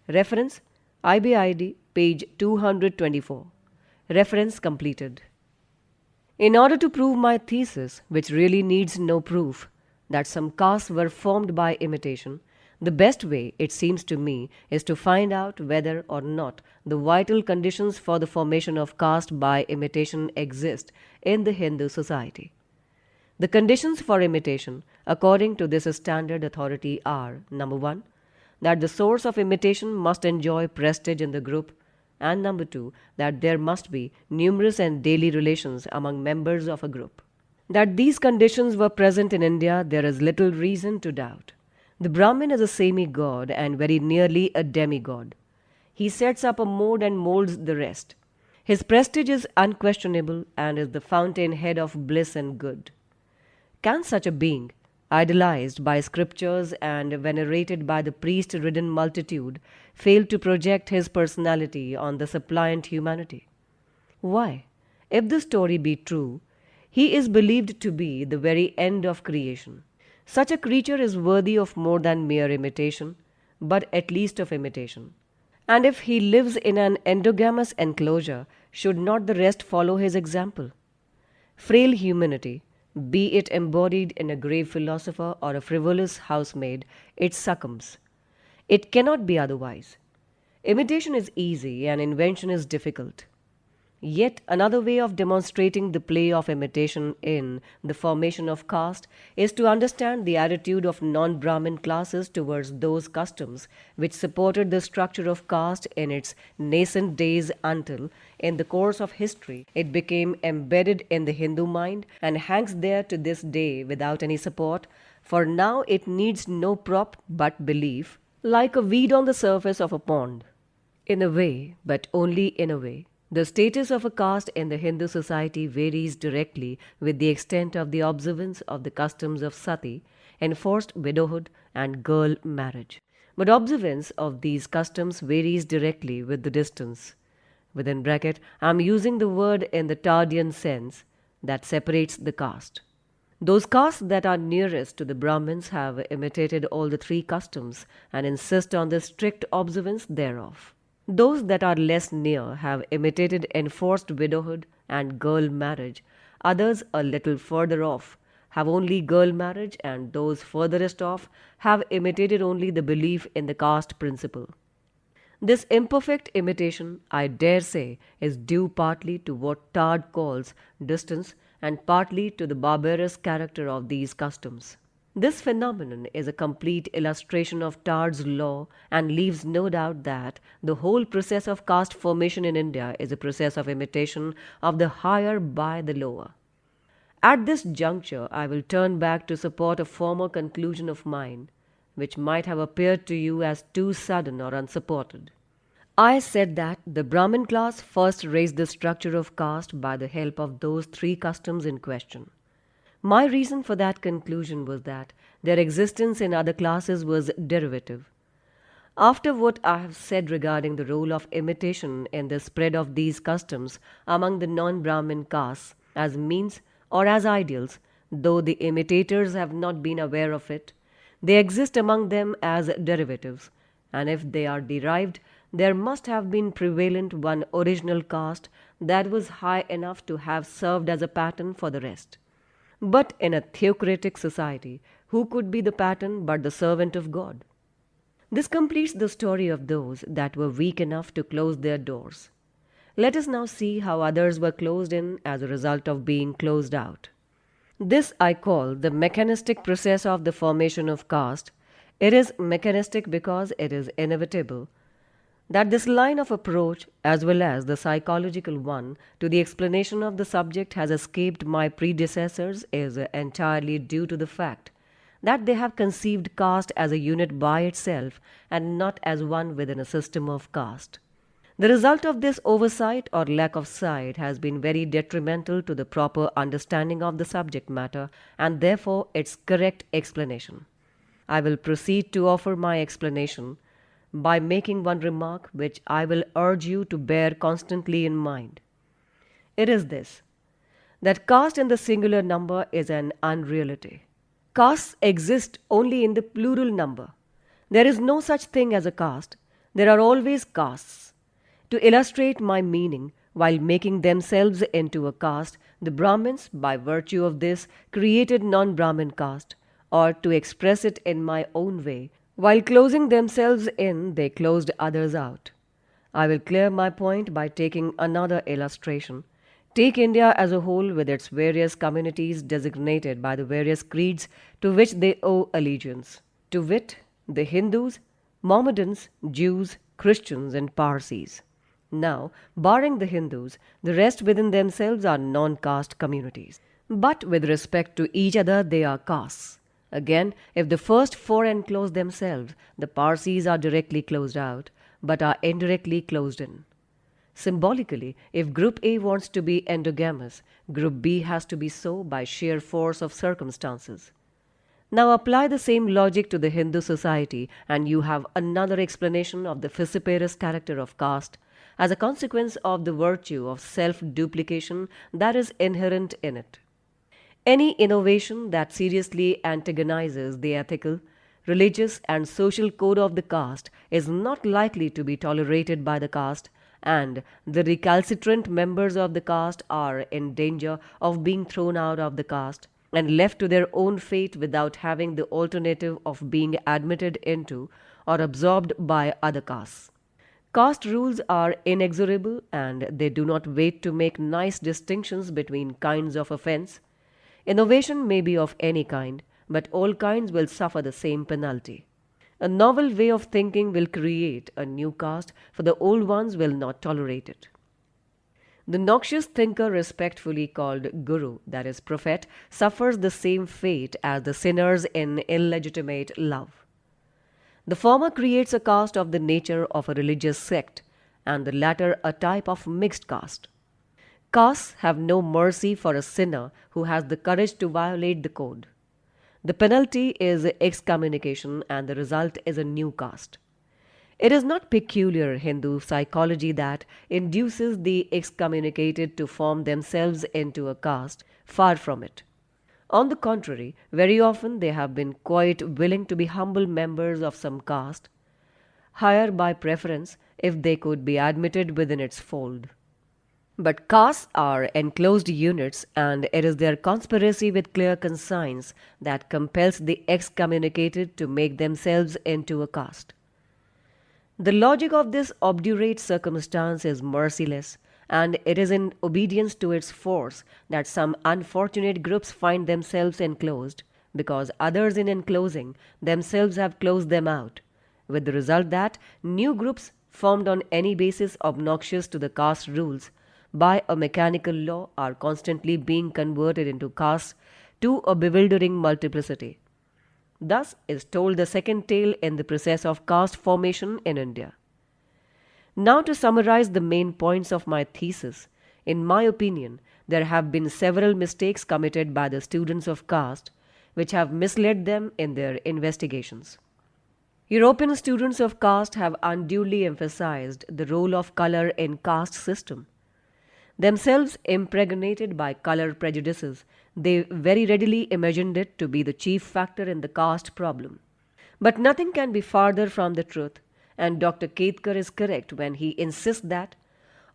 Reference: IBID, page 224. Reference completed. In order to prove my thesis, which really needs no proof, that some castes were formed by imitation, the best way, it seems to me, is to find out whether or not the vital conditions for the formation of caste by imitation exist in the Hindu society. The conditions for imitation, according to this standard authority, are: number 1, that the source of imitation must enjoy prestige in the group, and number 2, that there must be numerous and daily relations among members of a group. That these conditions were present in India, there is little reason to doubt. The Brahmin is a semi-god and very nearly a demigod. He sets up a mode and molds the rest. His prestige is unquestionable and is the fountainhead of bliss and good. Can such a being, idolized by scriptures and venerated by the priest ridden multitude, fail to project his personality on the suppliant humanity? Why, if the story be true, he is believed to be the very end of creation. Such a creature is worthy of more than mere imitation, but at least of imitation. And if he lives in an endogamous enclosure, should not the rest follow his example? Frail humanity, be it embodied in a grave philosopher or a frivolous housemaid, it succumbs. It cannot be otherwise. Imitation is easy and invention is difficult. Yet another way of demonstrating the play of imitation in the formation of caste is to understand the attitude of non-Brahmin classes towards those customs which supported the structure of caste in its nascent days until, in the course of history, it became embedded in the Hindu mind and hangs there to this day without any support, for now it needs no prop but belief, like a weed on the surface of a pond. In a way, but only in a way, the status of a caste in the Hindu society varies directly with the extent of the observance of the customs of sati, enforced widowhood, and girl marriage. But observance of these customs varies directly with the distance. Within bracket, I am using the word in the Tardian sense that separates the caste. Those castes that are nearest to the Brahmins have imitated all the three customs and insist on the strict observance thereof. Those that are less near have imitated enforced widowhood and girl marriage. Others, a little further off, have only girl marriage, and those furthest off have imitated only the belief in the caste principle. This imperfect imitation, I dare say, is due partly to what Tard calls distance and partly to the barbarous character of these customs. This phenomenon is a complete illustration of Tard's law and leaves no doubt that the whole process of caste formation in India is a process of imitation of the higher by the lower. At this juncture, I will turn back to support a former conclusion of mine, which might have appeared to you as too sudden or unsupported. I said that the Brahmin class first raised the structure of caste by the help of those three customs in question. My reason for that conclusion was that their existence in other classes was derivative. After what I have said regarding the role of imitation in the spread of these customs among the non-Brahmin castes as means or as ideals, though the imitators have not been aware of it, they exist among them as derivatives, and if they are derived, there must have been prevalent one original caste that was high enough to have served as a pattern for the rest. But in a theocratic society, who could be the pattern but the servant of God? This completes the story of those that were weak enough to close their doors. Let us now see how others were closed in as a result of being closed out. This I call the mechanistic process of the formation of caste. It is mechanistic because it is inevitable that this line of approach, as well as the psychological one, to the explanation of the subject has escaped my predecessors is entirely due to the fact that they have conceived caste as a unit by itself and not as one within a system of caste. The result of this oversight or lack of sight has been very detrimental to the proper understanding of the subject matter and therefore its correct explanation. I will proceed to offer my explanation by making one remark which I will urge you to bear constantly in mind. It is this, that caste in the singular number is an unreality. Castes exist only in the plural number. There is no such thing as a caste. There are always castes. To illustrate my meaning, while making themselves into a caste, the Brahmins, by virtue of this, created non-Brahmin caste, or to express it in my own way, while closing themselves in, they closed others out. I will clear my point by taking another illustration. Take India as a whole with its various communities designated by the various creeds to which they owe allegiance, to wit, the Hindus, Mohammedans, Jews, Christians, and Parsis. Now, barring the Hindus, the rest within themselves are non-caste communities. But with respect to each other, they are castes. Again, if the first four enclose themselves, the Parsis are directly closed out, but are indirectly closed in. Symbolically, if Group A wants to be endogamous, Group B has to be so by sheer force of circumstances. Now apply the same logic to the Hindu society, and you have another explanation of the vociferous character of caste as a consequence of the virtue of self duplication that is inherent in it. Any innovation that seriously antagonizes the ethical, religious, and social code of the caste is not likely to be tolerated by the caste, and the recalcitrant members of the caste are in danger of being thrown out of the caste and left to their own fate without having the alternative of being admitted into or absorbed by other castes. Caste rules are inexorable and they do not wait to make nice distinctions between kinds of offense. Innovation may be of any kind, but all kinds will suffer the same penalty. A novel way of thinking will create a new caste, for the old ones will not tolerate it. The noxious thinker respectfully called Guru, that is, prophet, suffers the same fate as the sinners in illegitimate love. The former creates a caste of the nature of a religious sect, and the latter a type of mixed caste. Castes have no mercy for a sinner who has the courage to violate the code. The penalty is excommunication, and the result is a new caste. It is not peculiar Hindu psychology that induces the excommunicated to form themselves into a caste, far from it. On the contrary, very often they have been quite willing to be humble members of some caste, higher by preference if they could be admitted within its fold. But castes are enclosed units, and it is their conspiracy with clear conscience that compels the excommunicated to make themselves into a caste. The logic of this obdurate circumstance is merciless, and it is in obedience to its force that some unfortunate groups find themselves enclosed, because others in enclosing themselves have closed them out, with the result that new groups formed on any basis obnoxious to the caste rules by a mechanical law are constantly being converted into castes to a bewildering multiplicity. Thus is told the second tale in the process of caste formation in India. Now, to summarize the main points of my thesis, in my opinion, there have been several mistakes committed by the students of caste which have misled them in their investigations. European students of caste have unduly emphasized the role of color in caste system. Themselves impregnated by color prejudices, they very readily imagined it to be the chief factor in the caste problem. But nothing can be farther from the truth, and Dr. Kedkar is correct when he insists that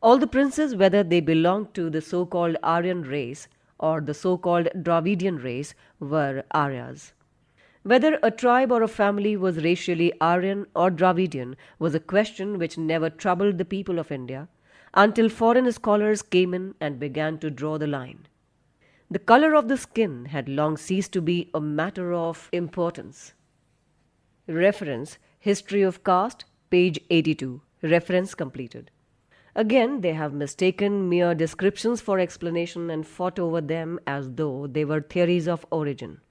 all the princes, whether they belonged to the so-called Aryan race or the so-called Dravidian race, were Aryas. Whether a tribe or a family was racially Aryan or Dravidian was a question which never troubled the people of India, until foreign scholars came in and began to draw the line. The color of the skin had long ceased to be a matter of importance. Reference History of Caste, page 82. Reference completed. Again, they have mistaken mere descriptions for explanation and fought over them as though they were theories of origin.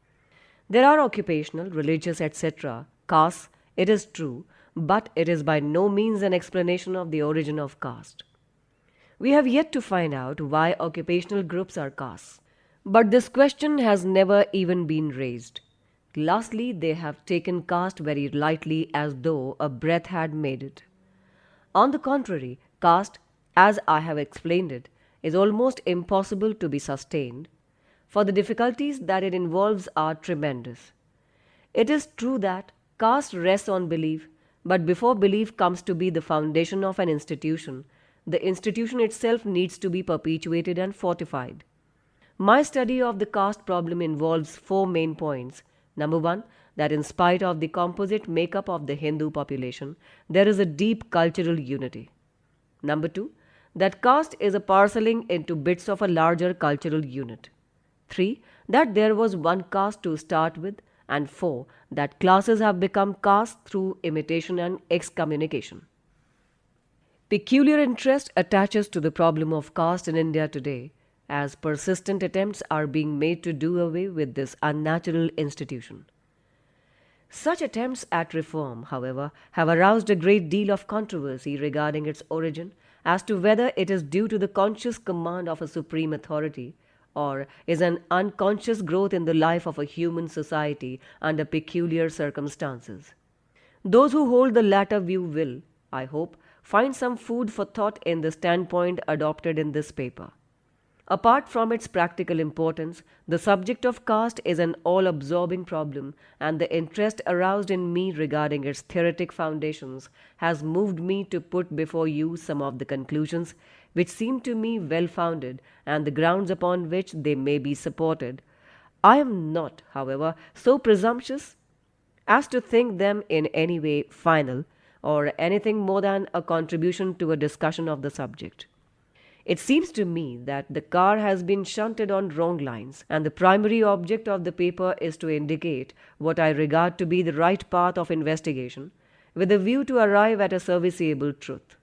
There are occupational, religious, etc. castes, it is true, but it is by no means an explanation of the origin of caste. We have yet to find out why occupational groups are castes, but this question has never even been raised. Lastly, they have taken caste very lightly as though a breath had made it. On the contrary, caste, as I have explained it, is almost impossible to be sustained, for the difficulties that it involves are tremendous. It is true that caste rests on belief, but before belief comes to be the foundation of an institution, the institution itself needs to be perpetuated and fortified. My study of the caste problem involves four main points. Number one, that in spite of the composite makeup of the Hindu population, there is a deep cultural unity. Number two, that caste is a parceling into bits of a larger cultural unit. 3. That there was one caste to start with, and 4. That classes have become castes through imitation and excommunication. Peculiar interest attaches to the problem of caste in India today, as persistent attempts are being made to do away with this unnatural institution. Such attempts at reform, however, have aroused a great deal of controversy regarding its origin as to whether it is due to the conscious command of a supreme authority or is an unconscious growth in the life of a human society under peculiar circumstances. Those who hold the latter view will, I hope, find some food for thought in the standpoint adopted in this paper. Apart from its practical importance, the subject of caste is an all-absorbing problem, and the interest aroused in me regarding its theoretic foundations has moved me to put before you some of the conclusions which seem to me well-founded and the grounds upon which they may be supported. I am not, however, so presumptuous as to think them in any way final or anything more than a contribution to a discussion of the subject. It seems to me that the car has been shunted on wrong lines, and the primary object of the paper is to indicate what I regard to be the right path of investigation, with a view to arrive at a serviceable truth.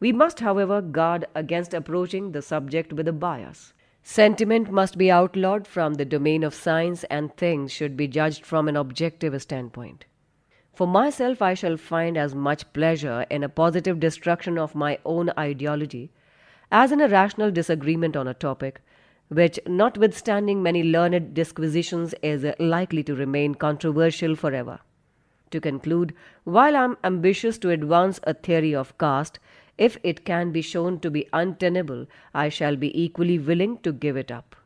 We must, however, guard against approaching the subject with a bias. Sentiment must be outlawed from the domain of science, and things should be judged from an objective standpoint. For myself, I shall find as much pleasure in a positive destruction of my own ideology as in a rational disagreement on a topic which, notwithstanding many learned disquisitions, is likely to remain controversial forever. To conclude, while I am ambitious to advance a theory of caste, if it can be shown to be untenable, I shall be equally willing to give it up.